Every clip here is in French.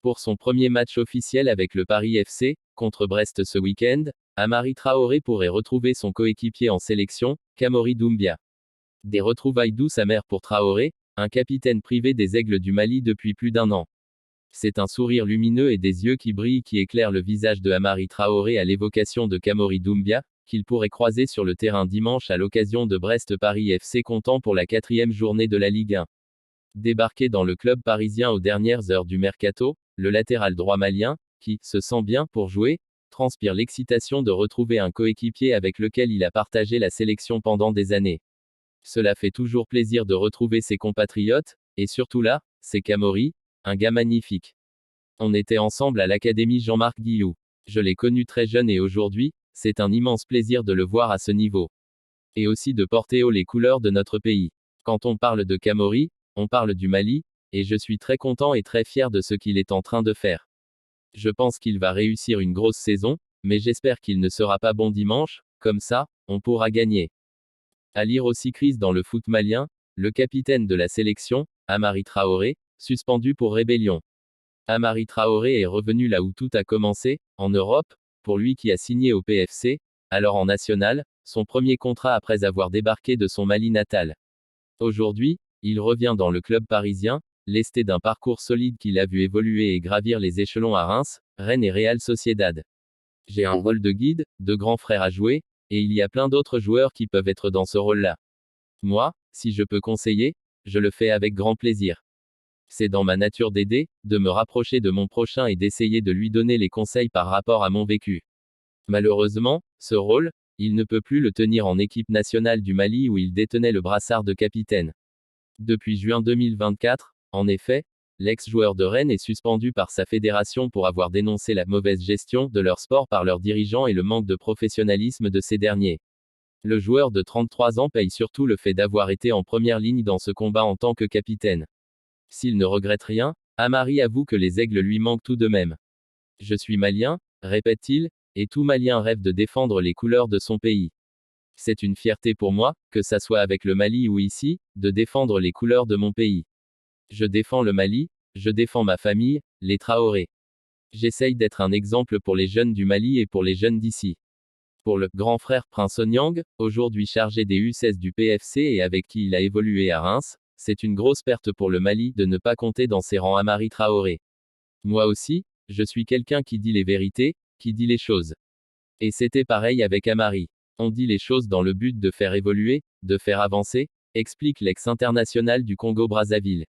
Pour son premier match officiel avec le Paris FC, contre Brest ce week-end, Amari Traoré pourrait retrouver son coéquipier en sélection, Kamori Doumbia. Des retrouvailles douces amères pour Traoré, un capitaine privé des Aigles du Mali depuis plus d'un an. C'est un sourire lumineux et des yeux qui brillent qui éclairent le visage de Amari Traoré à l'évocation de Kamori Doumbia, qu'il pourrait croiser sur le terrain dimanche à l'occasion de Brest-Paris FC comptant pour la 4e journée de la Ligue 1. Débarqué dans le club parisien aux dernières heures du mercato, le latéral droit malien, qui se sent bien pour jouer, transpire l'excitation de retrouver un coéquipier avec lequel il a partagé la sélection pendant des années. Cela fait toujours plaisir de retrouver ses compatriotes, et surtout là, c'est Kamori, un gars magnifique. On était ensemble à l'Académie Jean-Marc Guillou. Je l'ai connu très jeune et aujourd'hui, c'est un immense plaisir de le voir à ce niveau. Et aussi de porter haut les couleurs de notre pays. Quand on parle de Kamori, on parle du Mali, et je suis très content et très fier de ce qu'il est en train de faire. Je pense qu'il va réussir une grosse saison, mais j'espère qu'il ne sera pas bon dimanche, comme ça, on pourra gagner. À lire aussi crise dans le foot malien, le capitaine de la sélection, Amari Traoré, suspendu pour rébellion. Amari Traoré est revenu là où tout a commencé, en Europe, pour lui qui a signé au PFC, alors en national, son premier contrat après avoir débarqué de son Mali natal. Aujourd'hui, il revient dans le club parisien, lesté d'un parcours solide qu'il a vu évoluer et gravir les échelons à Reims, Rennes et Real Sociedad. J'ai un rôle de guide, de grand frère à jouer, et il y a plein d'autres joueurs qui peuvent être dans ce rôle-là. Moi, si je peux conseiller, je le fais avec grand plaisir. C'est dans ma nature d'aider, de me rapprocher de mon prochain et d'essayer de lui donner les conseils par rapport à mon vécu. Malheureusement, ce rôle, il ne peut plus le tenir en équipe nationale du Mali où il détenait le brassard de capitaine. Depuis juin 2024, en effet, l'ex-joueur de Rennes est suspendu par sa fédération pour avoir dénoncé la mauvaise gestion de leur sport par leurs dirigeants et le manque de professionnalisme de ces derniers. Le joueur de 33 ans paye surtout le fait d'avoir été en première ligne dans ce combat en tant que capitaine. S'il ne regrette rien, Amari avoue que les aigles lui manquent tout de même. Je suis malien, répète-t-il, et tout malien rêve de défendre les couleurs de son pays. C'est une fierté pour moi, que ça soit avec le Mali ou ici, de défendre les couleurs de mon pays. Je défends le Mali, je défends ma famille, les Traoré. J'essaye d'être un exemple pour les jeunes du Mali et pour les jeunes d'ici. Pour le grand frère Prince Onyang, aujourd'hui chargé des U16 du PFC et avec qui il a évolué à Reims, c'est une grosse perte pour le Mali de ne pas compter dans ses rangs Amari Traoré. Moi aussi, je suis quelqu'un qui dit les vérités, qui dit les choses. Et c'était pareil avec Amari. On dit les choses dans le but de faire évoluer, de faire avancer, explique l'ex-international du Congo-Brazzaville.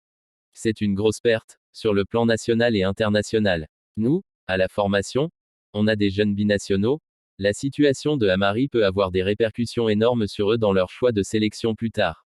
C'est une grosse perte, sur le plan national et international. Nous, à la formation, on a des jeunes binationaux. La situation de Amari peut avoir des répercussions énormes sur eux dans leur choix de sélection plus tard.